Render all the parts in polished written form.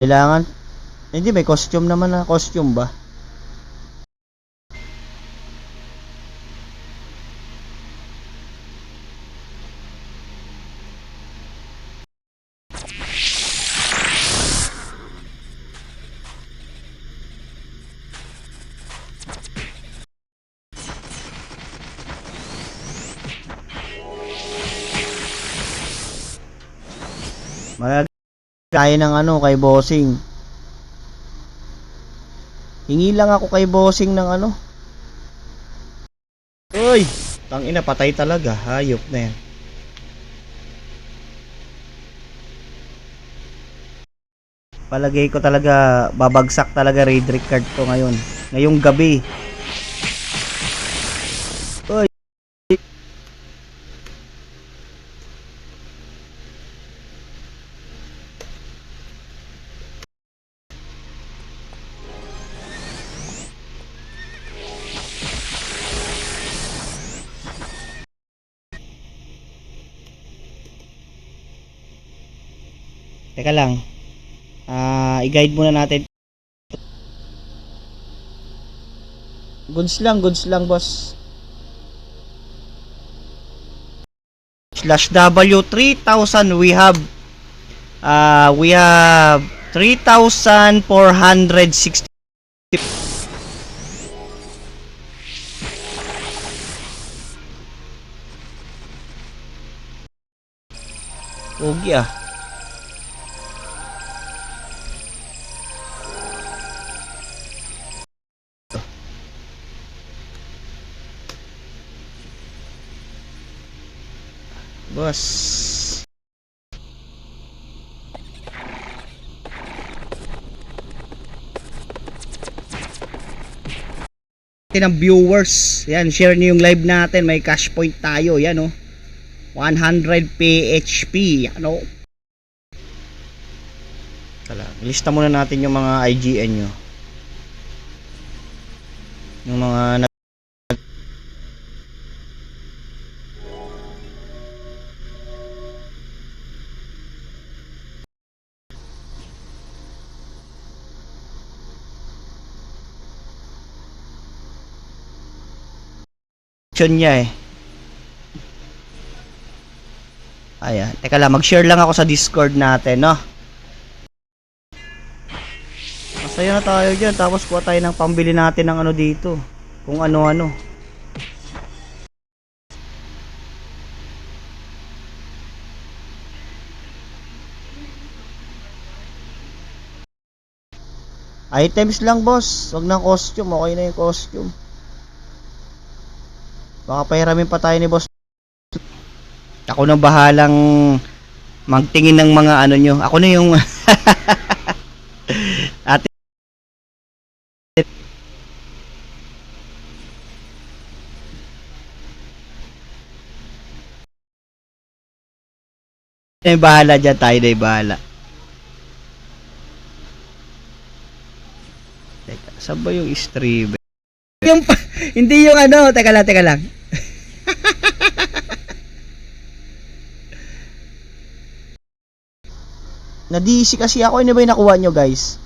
Kailangan, hindi may costume naman na costume ba? Malagay tayo ng ano kay bossing. Hingi lang ako kay bossing ng ano. Uy, tangina patay talaga, hayop na yan. Palagay ko talaga babagsak talaga raid card ko ngayon. Ngayong gabi. Uy. Teka lang. I-guide muna natin. Goods lang boss. /W 3000 we have 3,460. Ogi ah. Boss. Ng viewers. Yan, share niyo yung live natin. May cash point tayo. Yan oh. 100 PHP. Yan oh. Lista muna natin yung mga IGN nyo. Yung mga niya eh. Ayan, teka lang, mag-share lang ako sa Discord natin, no? Masaya na tayo dyan, tapos kuha tayo ng pambili natin ng ano dito. Kung ano-ano. Items lang boss, wag na costume, okay na yung costume. Baka pahiramin pa tayo ni boss. Ako na bahalang magtingin ng mga ano nyo. Ako na yung ate na yung bahala dyan, tayo na yung bahala. Teka, saan ba yung stream? Yung, hindi yung ano, teka lang. Na-DC kasi ako, ano ba yung nakuha nyo guys?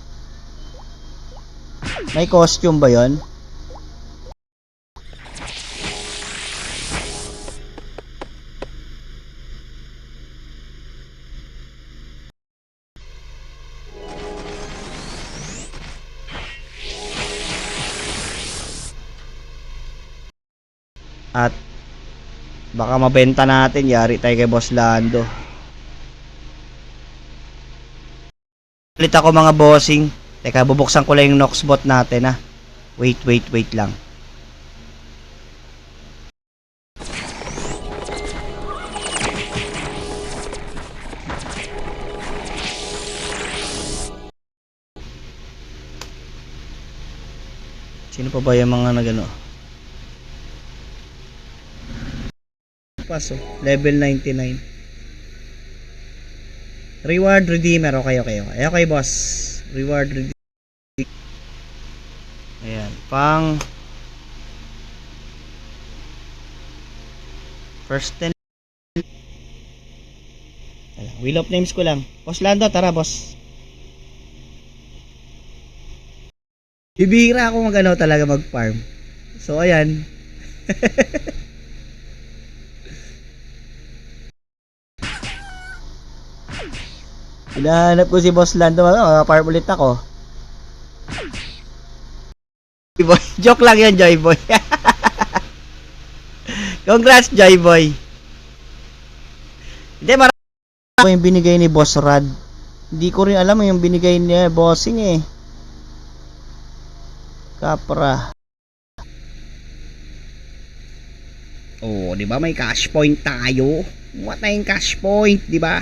May costume ba yon? At baka mabenta natin, yari tayo kay Boss Lando. Ulit ako mga bossing. Teka, bubuksan ko lang yung Noxbot natin ha. Wait lang. Sino pa ba yung mga nagano? Paso, level 99. Reward redeemer, okay boss. Reward redeemer. Ayan, pang first 10. Wheel of names ko lang. Boss Lando, tara boss. Bibihira ako talaga mag-farm. So, ayan. Hinahanap ko si Boss Lando. Farm ulit ako. Boy. Joke lang yan, Joy Boy. Congrats, Joy Boy. Hindi, marami yung binigay ni Boss Rad. Hindi ko rin alam yung binigay niya, bossing eh. Kapra. Oh, 'di ba may cash point tayo? What na yung cash point, 'di ba?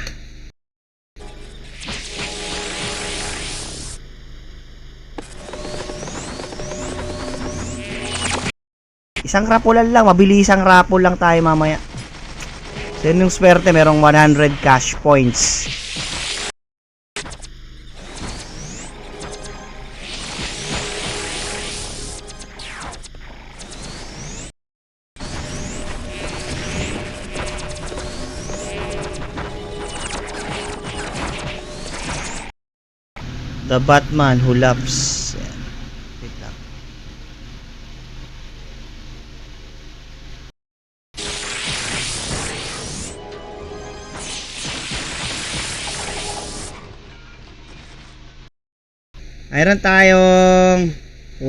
Isang rapulan lang, mabilisang rapol lang tayo mamaya. So yung swerte, merong 100 cash points. The Batman who loves. Wait lang. Mayroon tayong 100.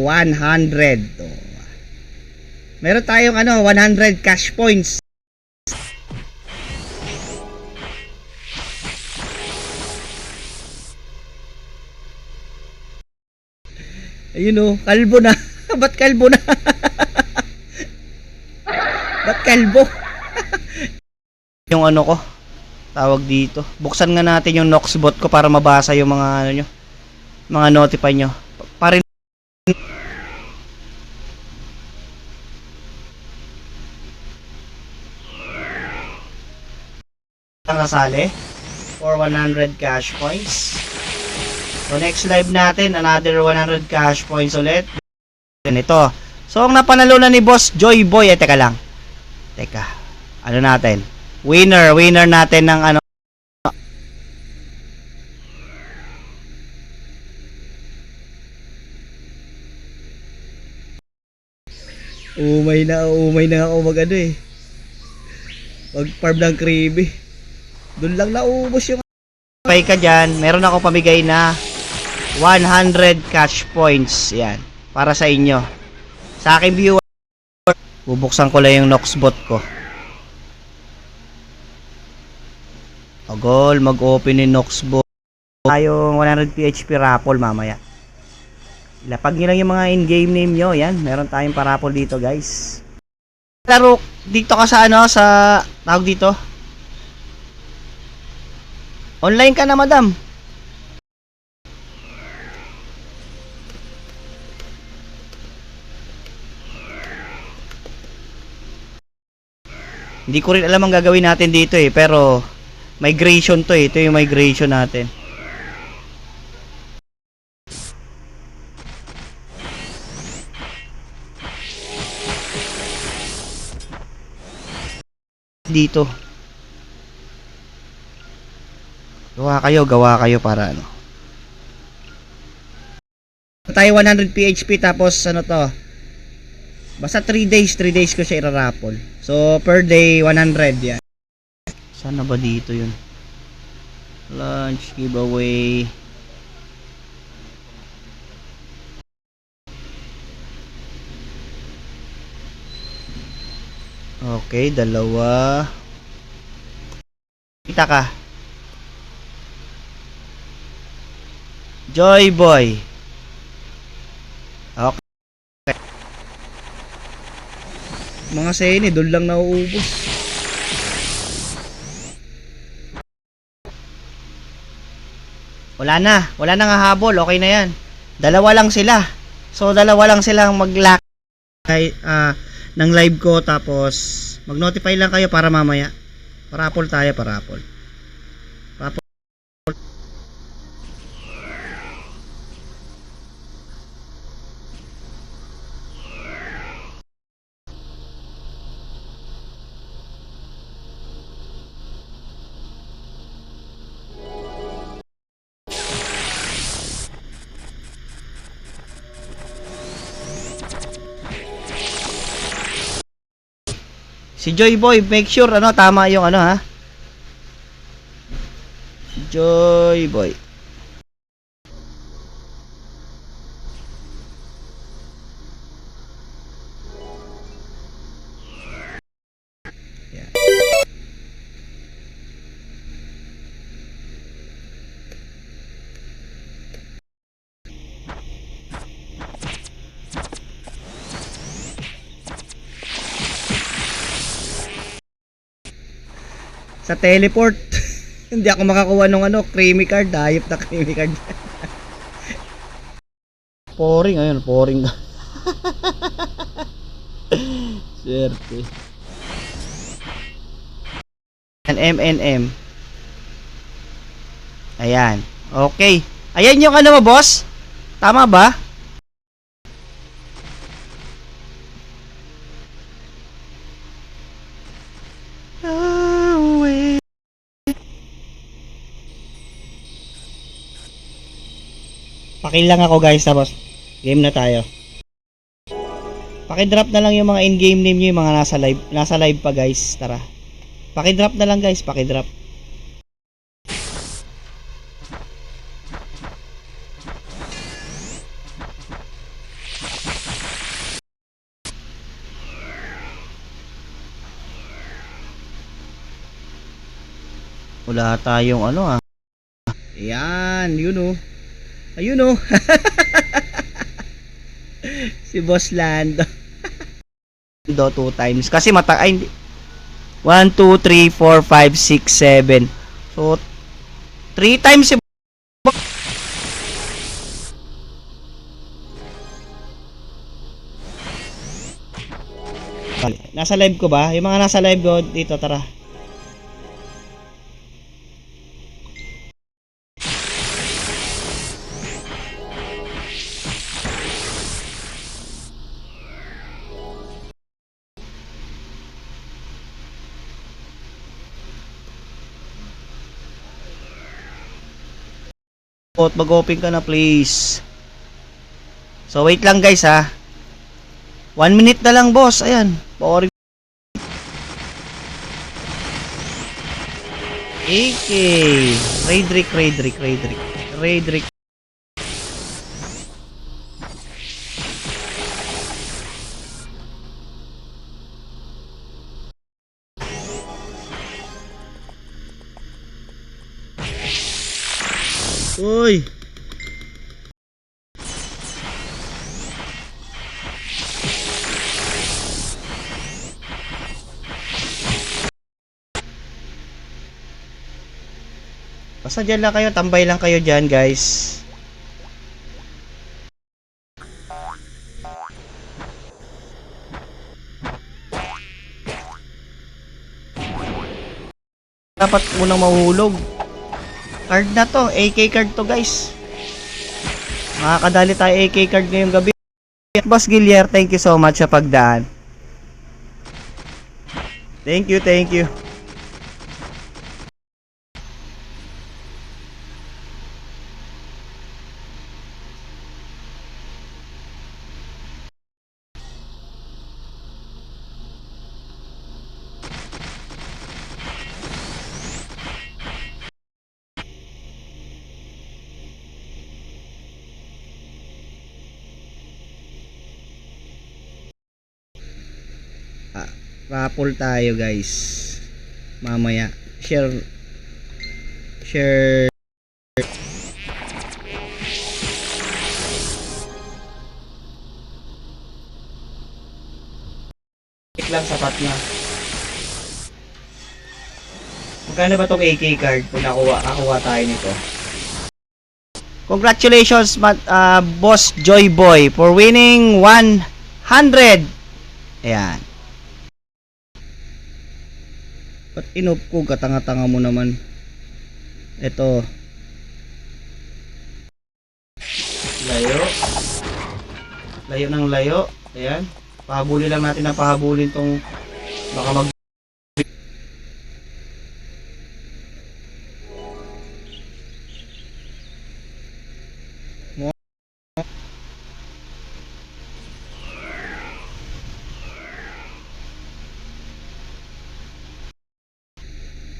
Meron tayong 100 cash points. Ayun kalbo na. Ba't kalbo na? Ba't kalbo? Yung ko, tawag dito. Buksan nga natin yung Noxbot ko para mabasa yung mga nyo, mga notify nyo. Parin ang kasali for 100 cash points. So next live natin, another 100 cash points ulit. Ito. So ang napanalo na ni Boss Joy Boy, teka lang. Teka. Ano natin? Winner natin ng umay na ako mag-farm ng kribi. Doon lang naubos yung pay ka dyan. Meron ako pamigay na 100 cash points. Yan. Para sa inyo. Sa aking viewer. Bubuksan ko lang yung Noxbot ko. Agol, mag-open yung Noxbot. Tayong 100 PHP raffle mamaya. Ilapag nyo lang yung mga in-game name nyo. Yan. Meron tayong paraffle dito, guys. Laro dito ka sa sa tawag dito. Online ka na, madam. Hindi ko rin alam ang gagawin natin dito pero migration to ito yung migration natin. Dito. Gawa kayo para tayo 100 PHP tapos to. Basta 3 days ko siya irarapol. So per day 100 yan. Saan na ba dito yun? Lunch giveaway. Okay, dalawa. Kita ka. Joy Boy. Okay. Mga seni, doon lang nauubos. Wala na nga habol, okay na yan. Dalawa lang sila. So dalawa lang silang mag-lock ng live ko, tapos mag-notify lang kayo para mamaya. Parapol tayo, parapol. Si Joy Boy, make sure ano tama yung ano ha. Joy Boy. Yan. Sa teleport hindi ako makakuha ng ano, creamy card, hayop na creamy card. Pouring, ayun, pouring. Swerte. MNM. Ayan. Okay. Ayan yung ano mo, boss? Tama ba? Pakilang ako guys, tapos game na tayo. Paki-drop na lang yung mga in-game name nyo, yung mga nasa live. Nasa live pa guys, tara. Paki-drop na lang guys, paki-drop. Wala tayong ano ah. Ayan, yun oh. Ayun oh. Si Boss Lando. Do 2 times. Kasi mata ay hindi. 1, 2, 3, 4, 5, 6, 7. So 3 times si nasa live ko ba? Yung mga nasa live ko dito, tara. Mag-open ka na please. So wait lang guys ha. 1 minute na lang boss. Ayan. Boring. AK. Raidrick. Uy. Basta dyan lang kayo, tambay lang kayo dyan guys. Dapat unang mahuhulog. Card na to, AK card to guys. Makakadali tayo AK card ngayong gabi. Boss Gilier, thank you so much sa pagdaan. Thank you. Raffle tayo guys. Mamaya. Share. Lang sapat na. Magkano ba tong AK card kung nakuha tayo nito? Congratulations Boss Joy Boy for winning 100. Ayan. Ba't inop ko? Katanga-tanga mo naman. Ito. Layo ng layo. Ayan. Pahabulin lang natin na pahabulin tong baka mag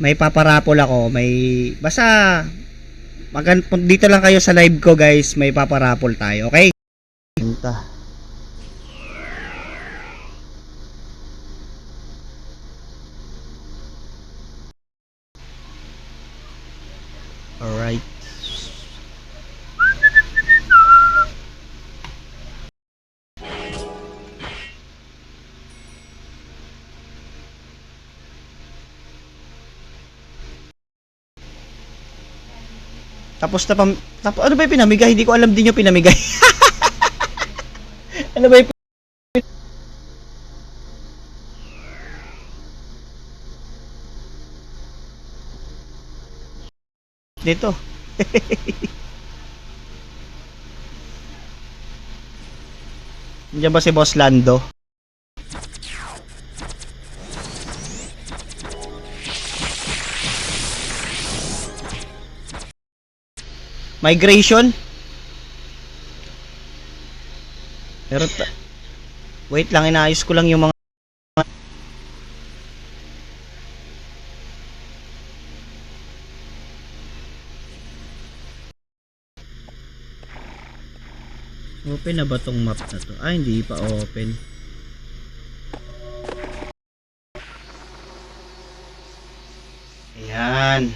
may paparapol ako, may basta dito lang kayo sa live ko guys, may paparapol tayo, okay? Alright. Tapos ano ba yung pinamigay? Hindi ko alam din yung pinamigay. Ano ba yung dito? Nandiyan ba si Boss Lando? Migration? Pero wait lang, inaayos ko lang yung mga open na ba tong map na to? Ay, hindi pa open. Ayan.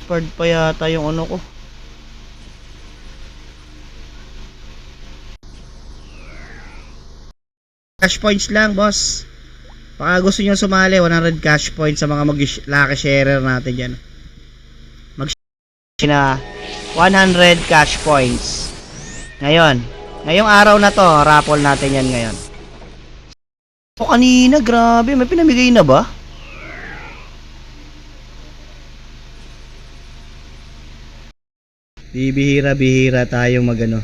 Card pa yata yung ano ko. Cash points lang, boss. Baka gusto nyo sumali, 100 cash points sa mga lucky sharer natin dyan. Na 100 cash points. Ngayong araw na to, raffle natin yan ngayon. O kanina, grabe, may pinamigay na ba? Bihira tayong magano.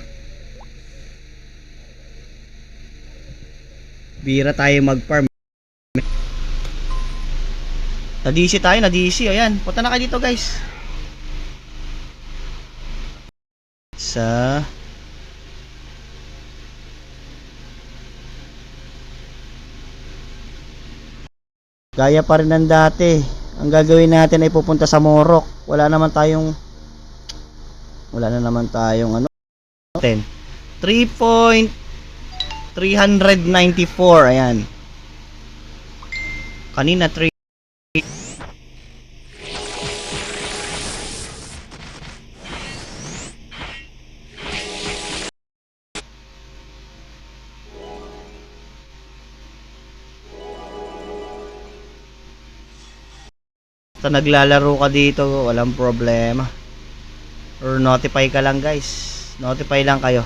Bihira tayong mag-farm. Na-DC tayo, na-DC. Ayan, punta na kayo dito guys. Gaya pa rin ng dati. Ang gagawin natin ay pupunta sa Morok. Wala na naman tayong ano 3.394. Ayan. Kanina 3. Basta naglalaro ka dito, walang problema. Or notify ka lang guys. Notify lang kayo.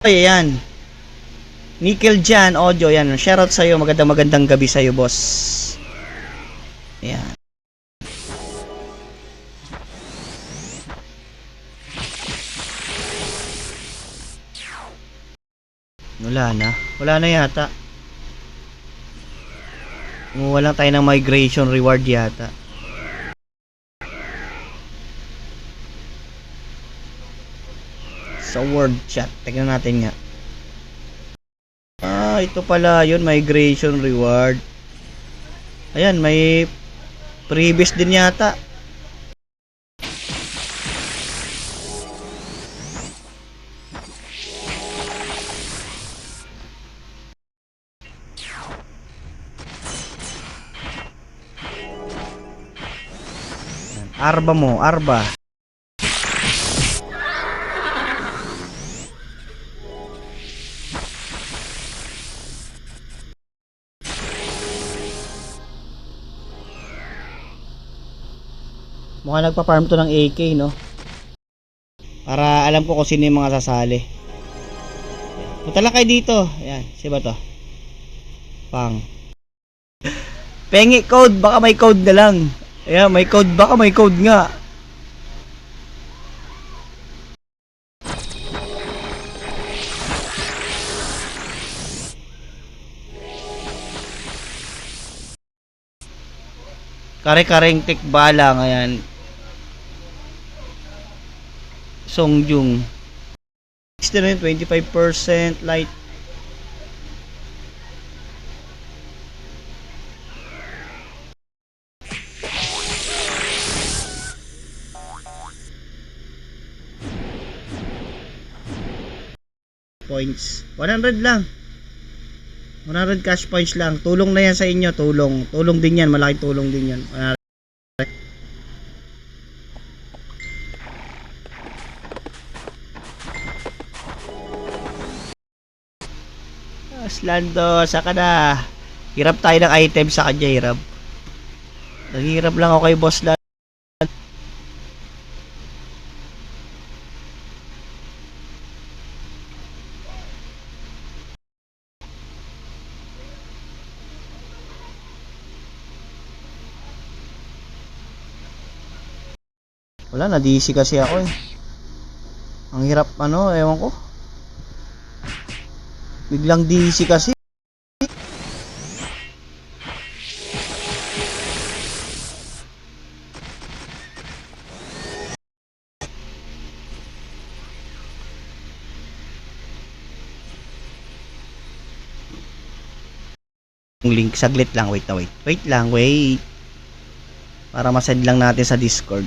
Ayan. Nickel Jan Audio, yan. Shoutout sa'yo, magandang gabi sa'yo, boss. Ayan. Wala na yata. Kumuha lang tayo ng migration reward yata. Sa word chat, tignan natin nga. Ito pala yun, migration reward. Ayan, may previous din yata. Arba. Mukhang nagpa-farm to ng AK, no? Para alam ko kung sino yung mga sasali. Punta lang kayo dito. Ayan, si ba to? Pang. Pengi code, baka may code na lang. Ayan, may code, baka may code nga. Kare-kareng tikbalang, ayan. Songjung. 25% light. Points. 100 lang. 100 cash points lang. Tulong na yan sa inyo. Tulong. Tulong din yan. Malaking tulong din yan. 100. Lando, saka na. Hirap tayo ng item sa kanya. Hirap. Naghihirap lang ako kay Boss Lando. Wala, na-DC kasi ako eh. Ang hirap ano, ewan ko. Biglang DC kasi. Link, saglit lang, wait na wait. Wait lang, wait. Para masend lang natin sa Discord.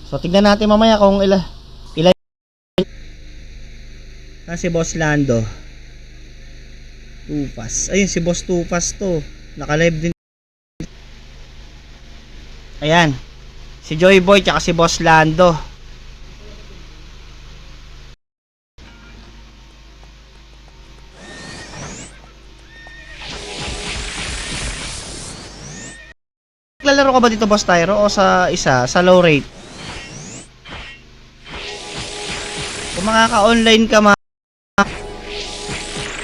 So tignan natin mamaya kung ilan si Boss Lando. Tufas. Ayun si Boss Tufas to. Naka-live din. Ayan. Si Joy Boy tsaka si Boss Lando. Naglalaro ka ba dito, Boss Tyro, o sa isa, sa low rate? Kung makaka-online ka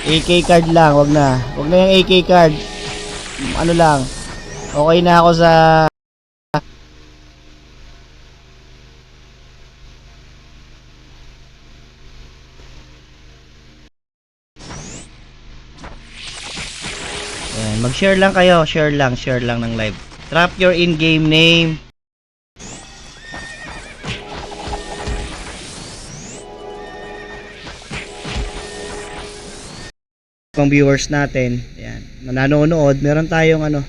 AK card lang, wag na. Wag na yung AK card. Ano lang. Okay na ako sa ayan, mag-share lang kayo, share lang ng live. Drop your in-game name. Kung viewers natin, ayan, nanonood, meron tayong ano,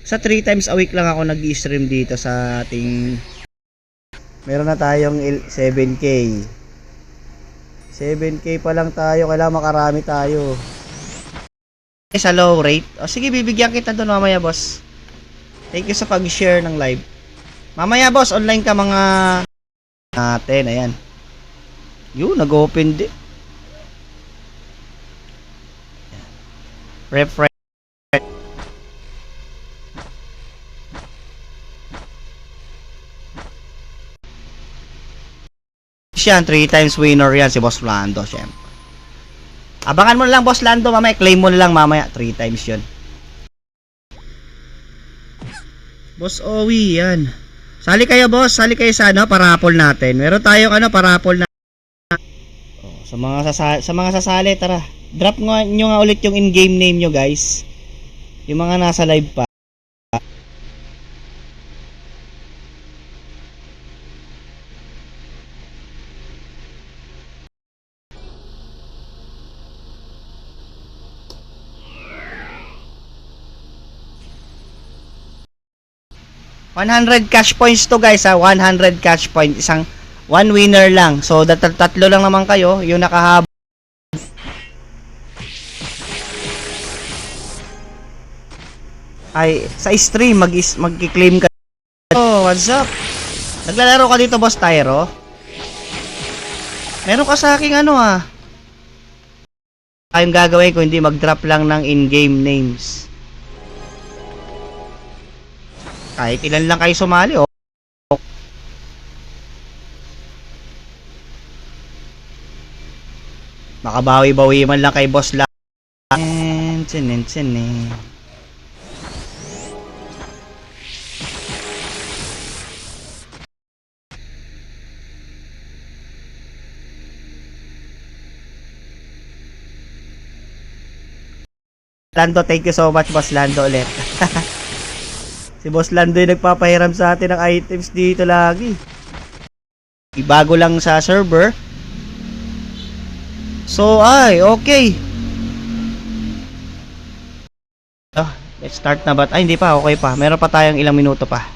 sa 3 times a week lang ako nag-i-stream dito sa ating, meron na tayong 7k pa lang tayo, kailangan makarami tayo sa low rate. O sige, bibigyan kita doon mamaya, boss. Thank you sa pag-share ng live. Mamaya, boss, online ka mga natin, ayan. Yun, nag-open din. Refresh. Yan, 3 times winner yan si Boss Lando, syempre. Abangan mo na lang, Boss Lando, mamaya. Claim mo na lang mamaya. 3 times yun. Boss Owi, yan. Sali kayo, boss. Sali kayo sa ano, parapol natin. Meron tayong ano, parapol na. Oh, sa mga sasali, tara. Drop nyo nga ulit yung in-game name nyo, guys. Yung mga nasa live pa. $100 cash points to, guys, ha. 100 cash point. Isang one winner lang. So, tatlo lang naman kayo. Yung nakahabol. Ay, sa stream, mag-claim ka. Oh, what's up? Naglalaro ka dito, Boss Tyro? Meron ka sa aking ano, ah. Yung gagawin ko, hindi mag-drop lang ng in-game names. Kahit ilan lang kayo sumali, oh. Makabawi-bawi man lang kay boss lang. Sen. Lando, thank you so much, Boss Lando ulit. Si Boss Lando yung nagpapahiram sa atin ng items dito lagi. Bago lang sa server. So, okay. Let's start na ba? Ay, hindi pa. Okay pa. Meron pa tayong ilang minuto pa.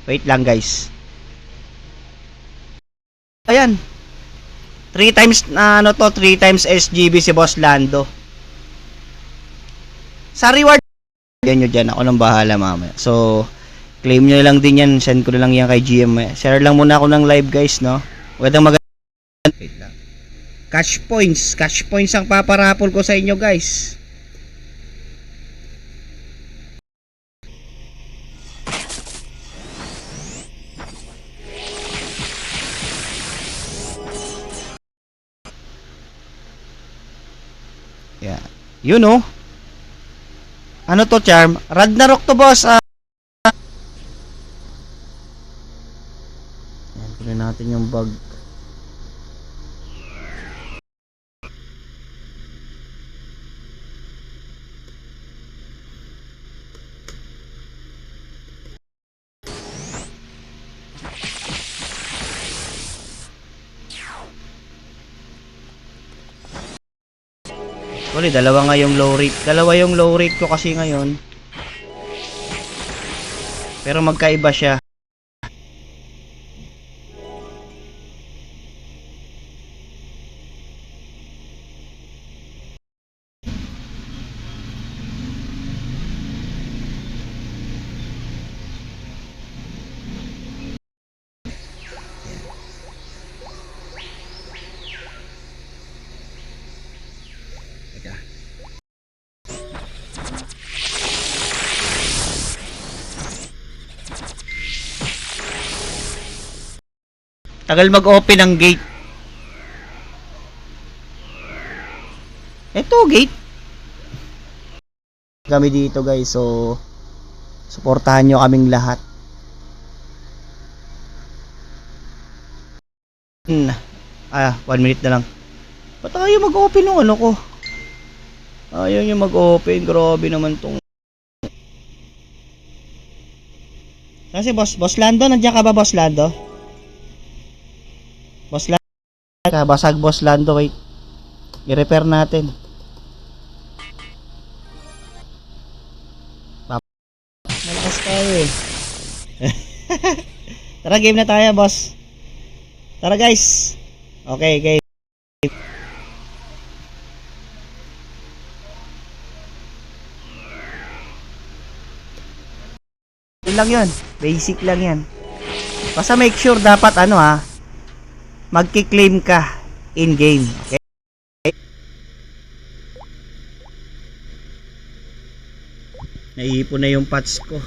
Wait lang, guys. Ayan. 3 times, 3 times SGB si Boss Lando. Sa reward, yan nyo dyan. Ako nang bahala mamaya. So, claim nyo lang din yan. Send ko na lang yan kay GM. Share lang muna ako ng live, guys, no? Magandang. Wait lang. Cash points. Cash points ang paparapol ko sa inyo, guys. Yeah. You know. Ano to, Charm? Ragnarok to, boss. Yan, kunin natin yung bug. Sorry, dalawa nga yung low rate. Dalawa yung low rate ko kasi ngayon. Pero magkaiba siya. Tagal mag-open ng gate. Ito, gate. Kami dito, guys. So, suportahan nyo kaming lahat. 1 minute na lang. Ba't ayaw mag-open ng ano ko? Ayaw nyo mag-open. Grabe naman tong. Kasi Boss Lando, nandiyan ka ba, Boss Lando? Boss Lando, basag Boss Lando, wait. I-repair natin. Malakas tayo eh. Tara, game na tayo, boss. Tara, guys. Okay, game. Yun lang yun. Basic lang yan. Basta make sure dapat magki-claim ka in game, okay? Naiipon na yung pots ko.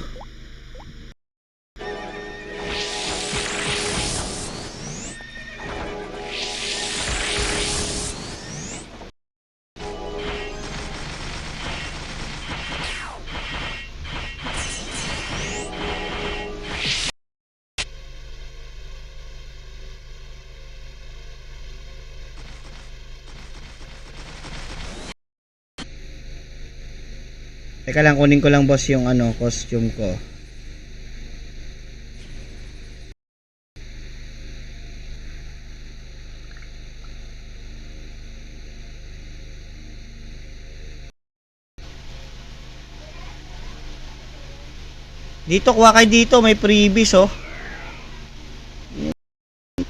Teka lang, kunin ko lang, boss, yung costume ko. Dito, kuha kayo dito, may freebies, oh.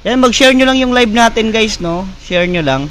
Yan, mag-share nyo lang yung live natin, guys, no? Share nyo lang.